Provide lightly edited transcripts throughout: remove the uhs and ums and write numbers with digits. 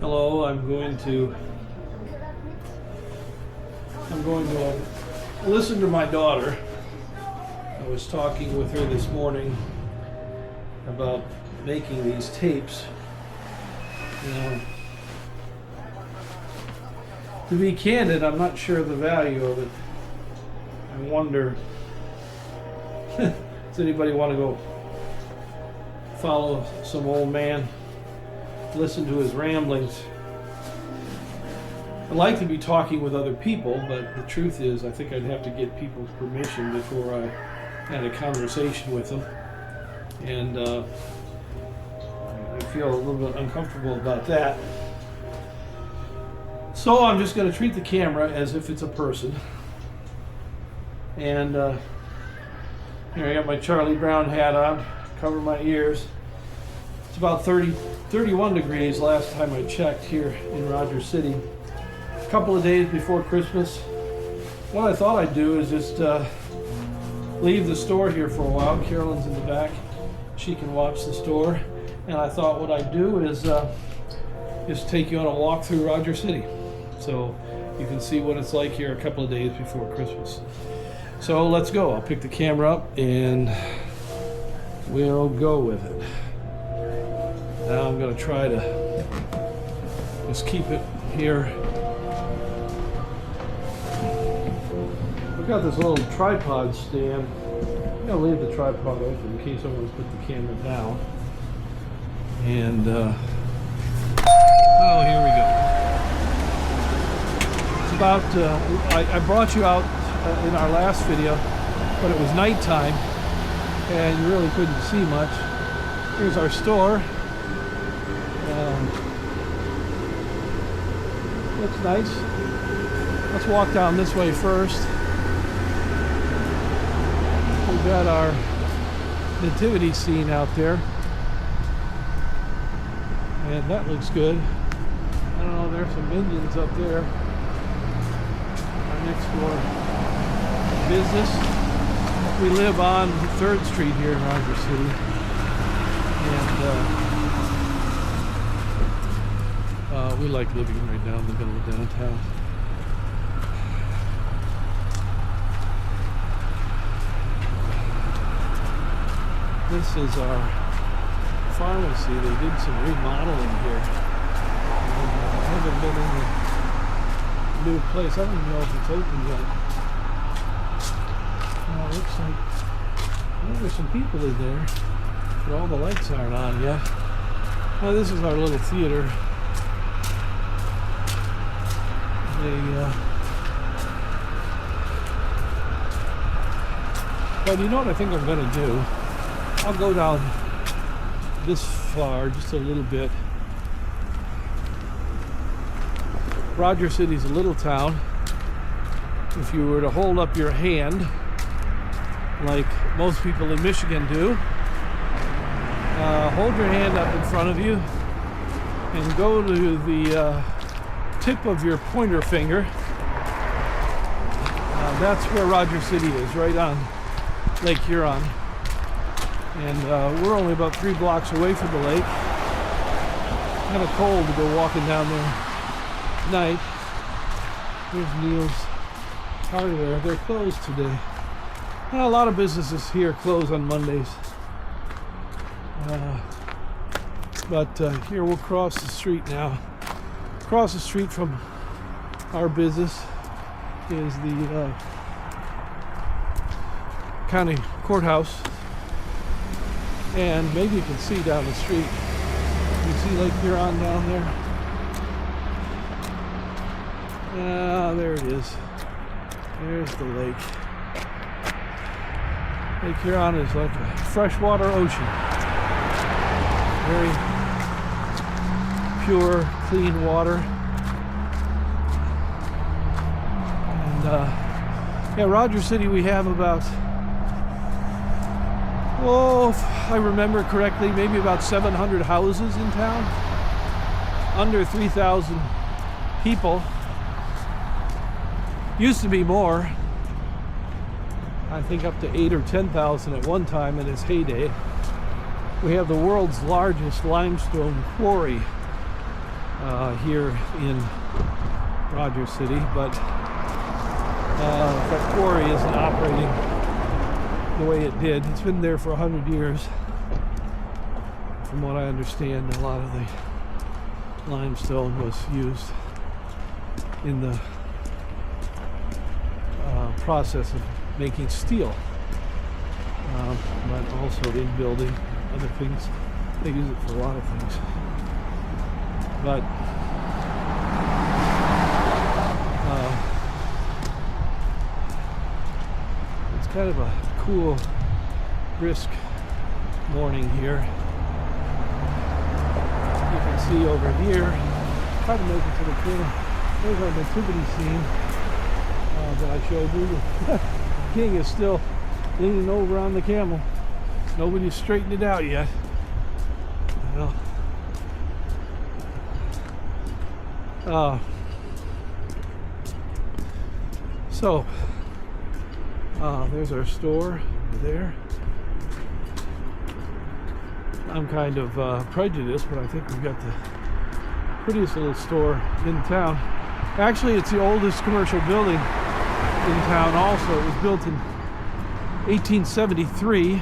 Hello, I'm going to listen to my daughter. I was talking with her this morning about making these tapes. You know, to be candid, I'm not sure of the value of it. I wonder, does anybody want to go follow some old man, listen to his ramblings? I'd like to be talking with other people, but the truth is I think I'd have to get people's permission before I had a conversation with them. And I feel a little bit uncomfortable about that. So I'm just going to treat the camera as if it's a person. And here I got my Charlie Brown hat on, cover my ears. It's about 31 degrees last time I checked here in Rogers City. A couple of days before Christmas. What I thought I'd do is just leave the store here for a while. Carolyn's in the back. She can watch the store. And I thought what I'd do is just take you on a walk through Rogers City, so you can see what it's like here a couple of days before Christmas. So let's go. I'll pick the camera up and we'll go with it. Now I'm going to try to just keep it here. I've got this little tripod stand. I'm going to leave the tripod open in case I want to put the camera down. And oh, here we go. It's about I brought you out in our last video, but it was nighttime and you really couldn't see much. Here's our store. Looks nice. Let's walk down this way first. We've got our nativity scene out there. And that looks good. I don't know, there's some Indians up there. Our next door business. We live on 3rd Street here in Rogers City. And we like living right down in the middle of downtown. This is our pharmacy. They did some remodeling here. And, I haven't been in the new place. I don't even know if it's open yet. It looks like, well, there's some people in there, but all the lights aren't on yet. Well, this is our little theater. But you know what I think I'm going to do? I'll go down this far, just a little bit. Rogers City's a little town. If you were to hold up your hand, like most people in Michigan do, hold your hand up in front of you and go to the tip of your pointer finger. That's where Rogers City is, right on Lake Huron. And we're only about 3 blocks away from the lake. Kind of cold to go walking down there at night. Here's Neil's Hardware. They're closed today. And a lot of businesses here close on Mondays. But here we'll cross the street now. Across the street from our business is the county courthouse. And maybe you can see down the street. You see Lake Huron down there? There it is. There's the lake. Lake Huron is like a freshwater ocean. Very pure, clean water. And yeah, Rogers City, we have about, if I remember correctly, maybe about 700 houses in town. Under 3,000 people. Used to be more. I think up to 8,000 or 10,000 at one time in its heyday. We have the world's largest limestone quarry here in Rogers City, but that quarry isn't operating the way it did. It's been there for 100 years. From what I understand, a lot of the limestone was used in the process of making steel, but also in building other things. They use it for a lot of things. But it's kind of a cool, brisk morning here. You can see over here, try to make it to the camera. There's our nativity scene that I showed you. The king is still leaning over on the camel. Nobody's straightened it out yet. Well, so there's our store over there. I'm kind of prejudiced, but I think we've got the prettiest little store in town. Actually, it's the oldest commercial building in town also. It was built in 1873,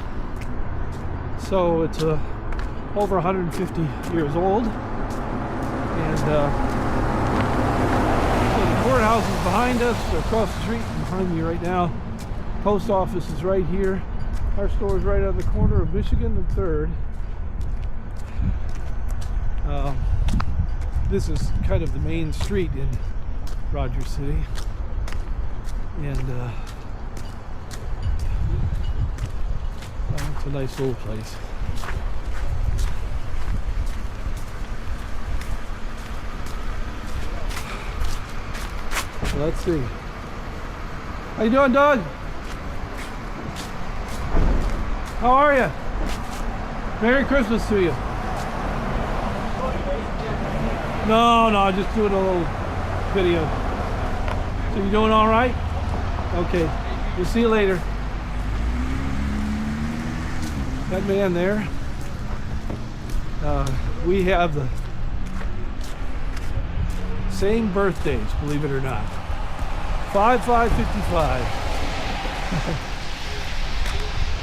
so it's over 150 years old. And so the courthouse is behind us, across the street behind me right now. Post office is right here. Our store is right on the corner of Michigan and 3rd. This is kind of the main street in Rogers City, and it's a nice little place. So let's see. How you doing, Doug? How are you? Merry Christmas to you. No, just doing a little video. So you doing all right? Okay, we'll see you later. That man there, we have the same birthdays, believe it or not. 5/5/55.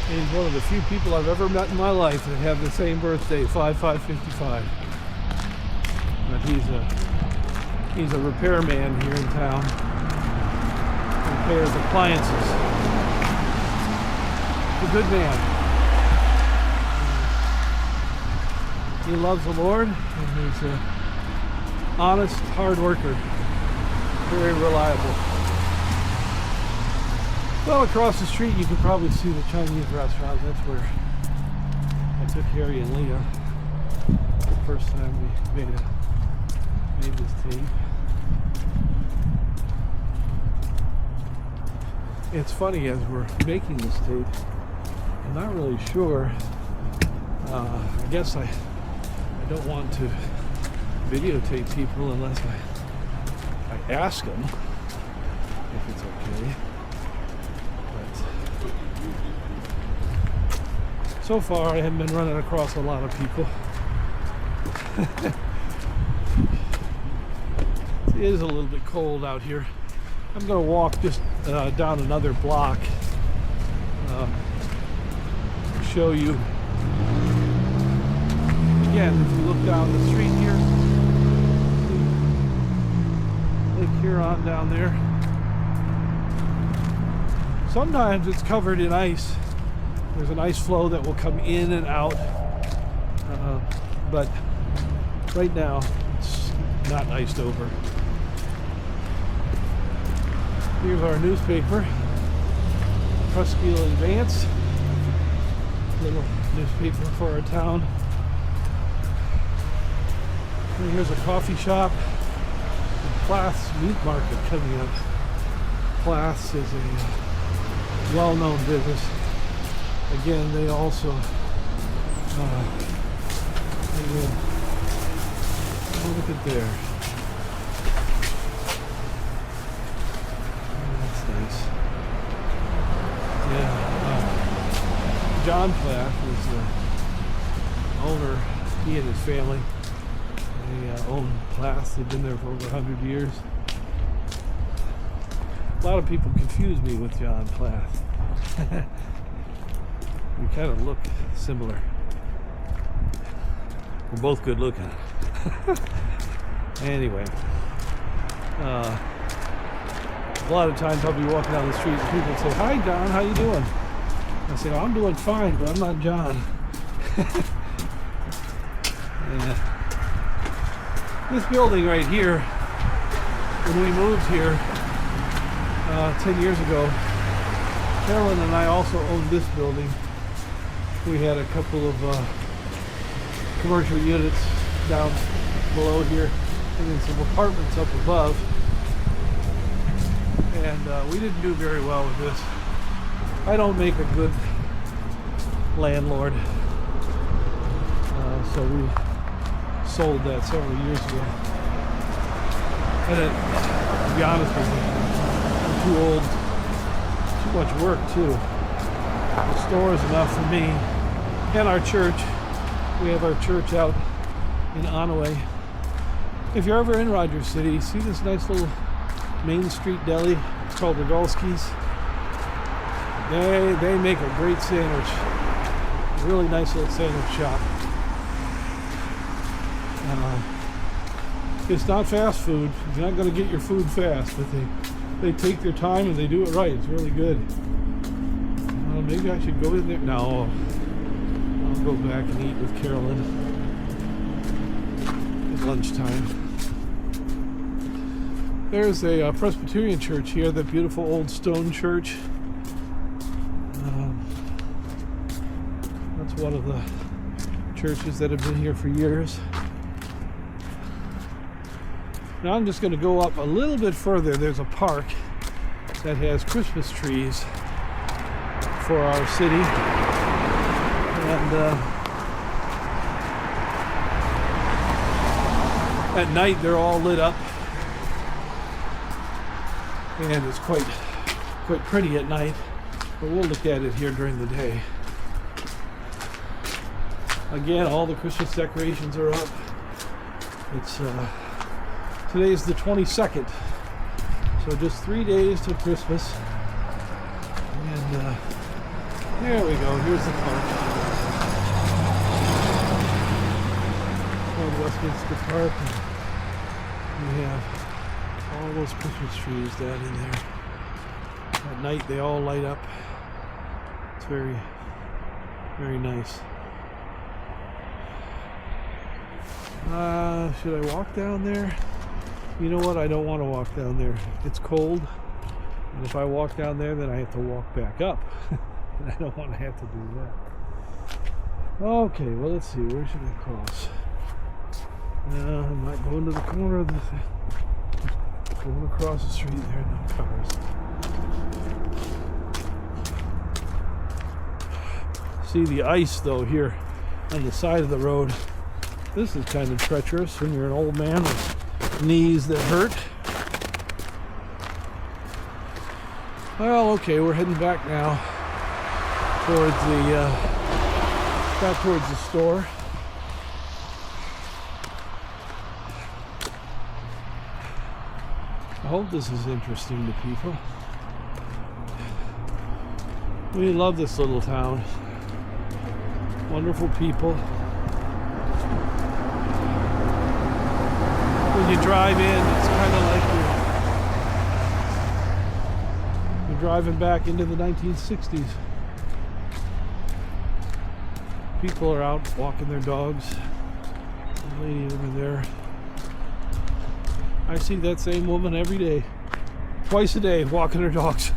He's one of the few people I've ever met in my life that have the same birthday, 5/5/55. But he's a repairman here in town. Repairs appliances. He's a good man. He loves the Lord, and he's an honest, hard worker. Very reliable. Well, across the street you can probably see the Chinese restaurant. That's where I took Harry and Leah the first time we made this tape. It's funny, as we're making this tape, I'm not really sure. I guess I don't want to videotape people unless I ask them if it's okay. But so far I haven't been running across a lot of people. It is a little bit cold out here. I'm going to walk just down another block, show you. Again, if you look down the street here, Lake Huron down there. Sometimes it's covered in ice. There's an ice flow that will come in and out, but right now it's not iced over. Here's our newspaper, Presqu'île Advance, little newspaper for our town. And here's a coffee shop, and Plath's Meat Market coming up. Plath's is a well-known business. Again, they also look at there. Nice. Yeah, John Plath is the owner. He and his family They own Plath. They've been there for over 100 years. A lot of people confuse me with John Plath. We kind of look similar. We're both good looking. Anyway, a lot of times I'll be walking down the street and people say, "Hi John, how you doing?" I say, "Oh, I'm doing fine, but I'm not John." Yeah. This building right here, when we moved here 10 years ago, Carolyn and I also owned this building. We had a couple of commercial units down below here and then some apartments up above. And we didn't do very well with this. I don't make a good landlord. So we sold that several years ago. And to be honest with you, I'm too old, too much work too. The store is enough for me and our church. We have our church out in Onaway. If you're ever in Rogers City, see this nice little Main Street deli. It's called Rogolski's. They make a great sandwich. A really nice little sandwich shop. It's not fast food. You're not going to get your food fast, but they take their time and they do it right. It's really good. Maybe I should go in there. No, I'll go back and eat with Carolyn at lunchtime. There's a Presbyterian church here, that beautiful old stone church. That's one of the churches that have been here for years. Now I'm just going to go up a little bit further. There's a park that has Christmas trees for our city. And at night they're all lit up. And it's quite pretty at night. But we'll look at it here during the day. Again, all the Christmas decorations are up. It's today's the 22nd, so just 3 days till Christmas. And there we go. Here's the park. Called Westminster Park. And we have all those Christmas trees down in there. At night, they all light up. It's very, very nice. Should I walk down there? You know what? I don't want to walk down there. It's cold. And if I walk down there, then I have to walk back up. And I don't want to have to do that. Okay, well, let's see. Where should I cross? I'm not going to the corner of the thing. Going across the street. There are no cars. See the ice, though, here on the side of the road. This is kind of treacherous when you're an old man with knees that hurt. Well, okay, we're heading back now towards the store. I hope this is interesting to people. We love this little town. Wonderful people. When you drive in, it's kind of like you're driving back into the 1960s. People are out walking their dogs. The lady over there. I see that same woman every day. Twice a day, walking her dogs.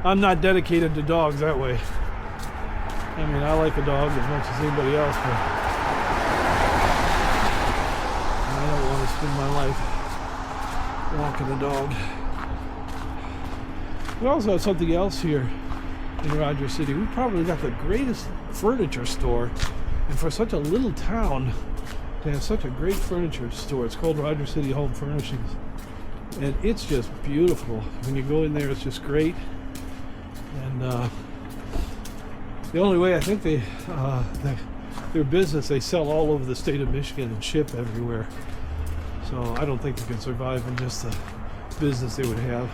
I'm not dedicated to dogs that way. I mean, I like a dog as much as anybody else, but I don't want to spend my life walking a dog. We also have something else here in Rogers City. We probably got the greatest furniture store, and for such a little town to have such a great furniture store. It's called Rogers City Home Furnishings, and it's just beautiful. When you go in there, it's just great. And the only way I think the their business, they sell all over the state of Michigan and ship everywhere. So I don't think they can survive in just the business they would have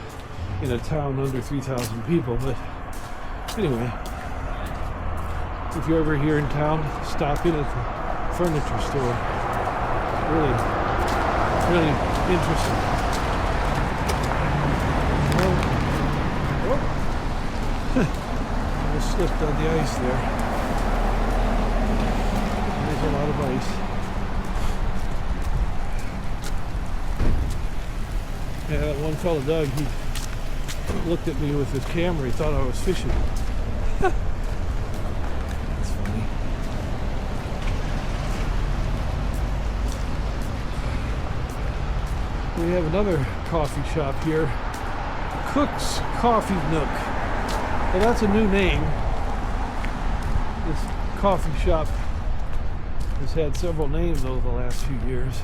in a town under 3,000 people. But anyway, if you're ever here in town, stop in at the furniture store. It's really interesting. I slipped on the ice there. There's a lot of ice. Yeah, that one fellow, Doug, he looked at me with his camera. He thought I was fishing. That's funny. We have another coffee shop here. Cook's Coffee Nook. Well, that's a new name. This coffee shop has had several names over the last few years.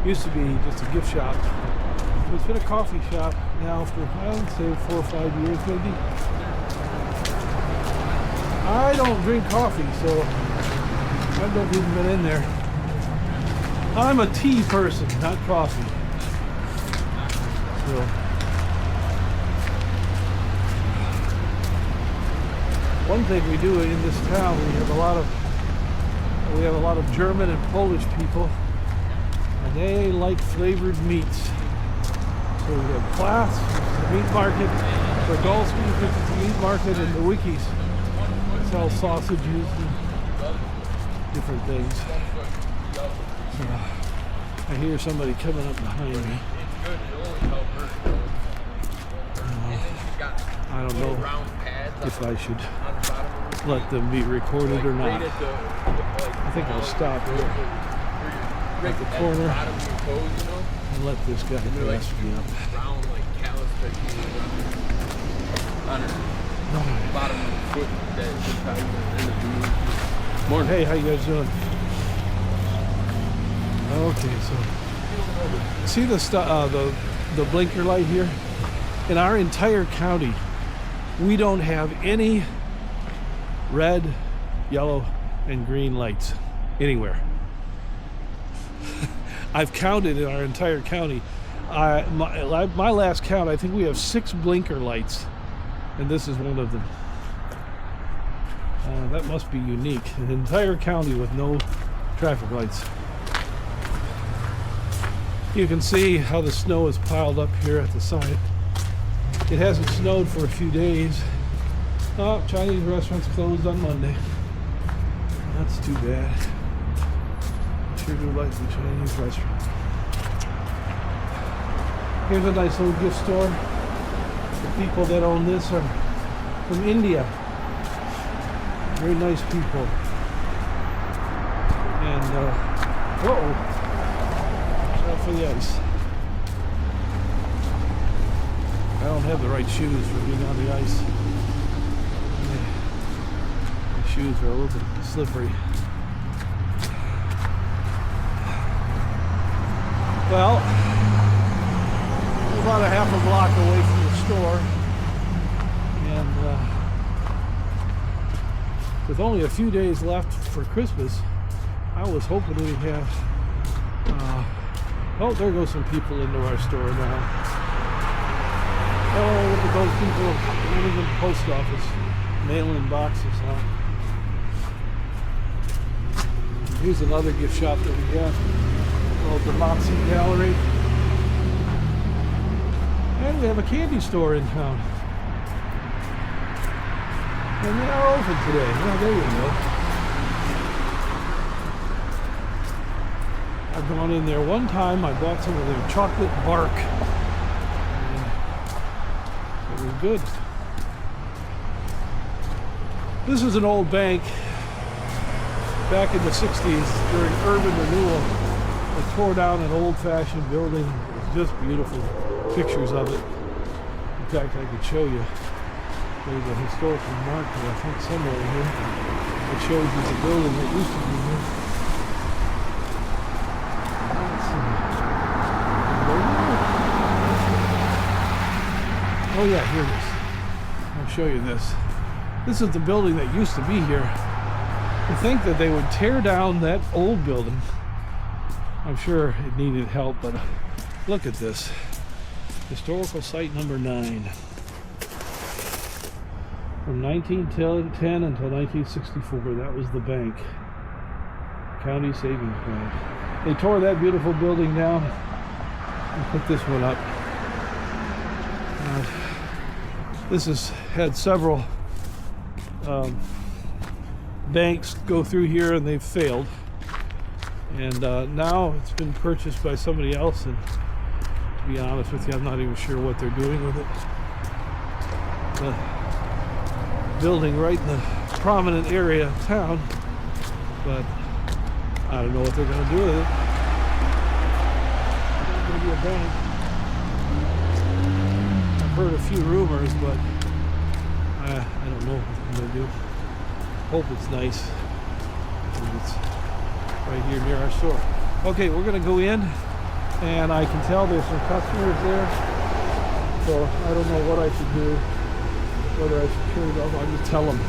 Used to be just a gift shop. So it's been a coffee shop now for, I would say, 4 or 5 years maybe. I don't drink coffee, so I've never even been in there. I'm a tea person, not coffee. So one thing we do in this town, we have a lot of German and Polish people, and they like flavored meats. So we have Klaas, which is the meat market, Brodolski, which is the meat market, and the Wikis sell sausages and different things. So I hear somebody coming up behind me. I don't know if I should let them be recorded or not. I think I'll stop here at the corner and let this guy pass me up. Morning. Hey, how you guys doing? Okay, so see the blinker light here? In our entire county, we don't have any red, yellow, and green lights anywhere. I've counted in our entire county. My last count, I think we have 6 blinker lights, and this is one of them. That must be unique. An entire county with no traffic lights. You can see how the snow is piled up here at the side. It hasn't snowed for a few days. Oh, Chinese restaurants closed on Monday. That's too bad. I sure do like the Chinese restaurant. Here's a nice little gift store. The people that own this are from India. Very nice people. And, whoa. Watch out for the ice. I don't have the right shoes for being on the ice. My shoes are a little bit slippery. Well, we're about a half a block away from the store, and with only a few days left for Christmas, I was hoping we'd have. Oh, there go some people into our store now. Oh, look at those people in the post office, mailing boxes out. Here's another gift shop that we have, called the Moxie Gallery. And we have a candy store in town. And they are open today. Well, there you go. I've gone in there one time. I bought some of their chocolate bark. It was good. This is an old bank. Back in the 60s, during urban renewal, they tore down an old-fashioned building. It was just beautiful. Pictures of it. In fact, I could show you. There's a historical marker, I think, somewhere here that shows you the building that used to be here. Let's see. Oh yeah, here it is. I'll show you this. This is the building that used to be here. To think that they would tear down that old building. I'm sure it needed help, but look at this. Historical site number 9. From 1910 until 1964, that was the bank. County Savings Bank. They tore that beautiful building down and put this one up. This has had several banks go through here and they've failed. And now it's been purchased by somebody else, and to be honest with you, I'm not even sure what they're doing with it. The building right in the prominent area of town, but I don't know what they're going to do with it. It's going to be a bank. I've heard a few rumors, but I don't know what they're going to do. Hope it's nice. It's right here near our store. Okay, we're going to go in, and I can tell there's some customers there, so I don't know what I should do. Whether I should turn it off, I'll just tell them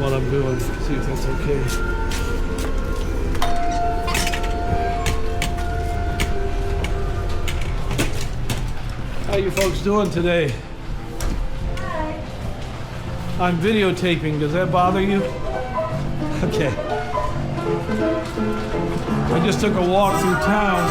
what I'm doing, see if that's okay. How you folks doing today? Hi. I'm videotaping. Does that bother you? Okay. I just took a walk through town.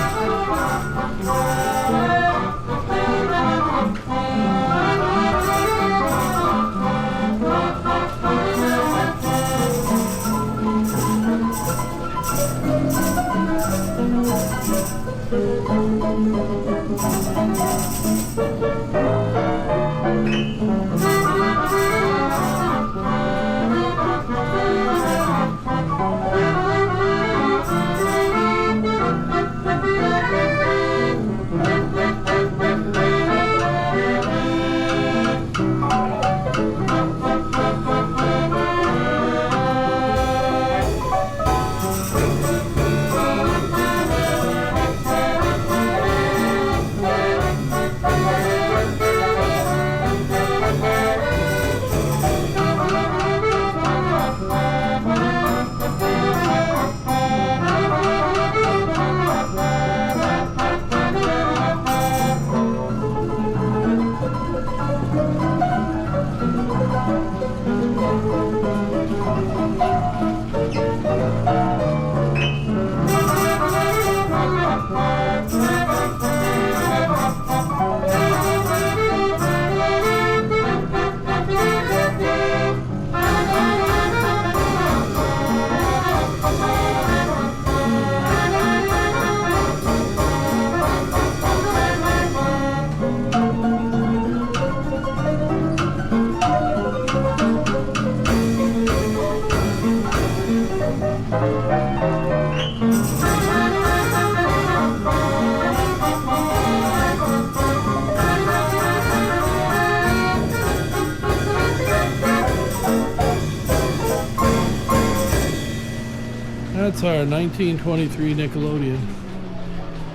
That's our 1923 Nickelodeon,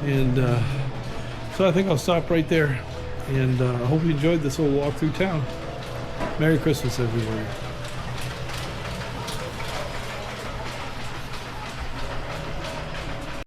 and so I think I'll stop right there, and I hope you enjoyed this little walk through town. Merry Christmas, everybody.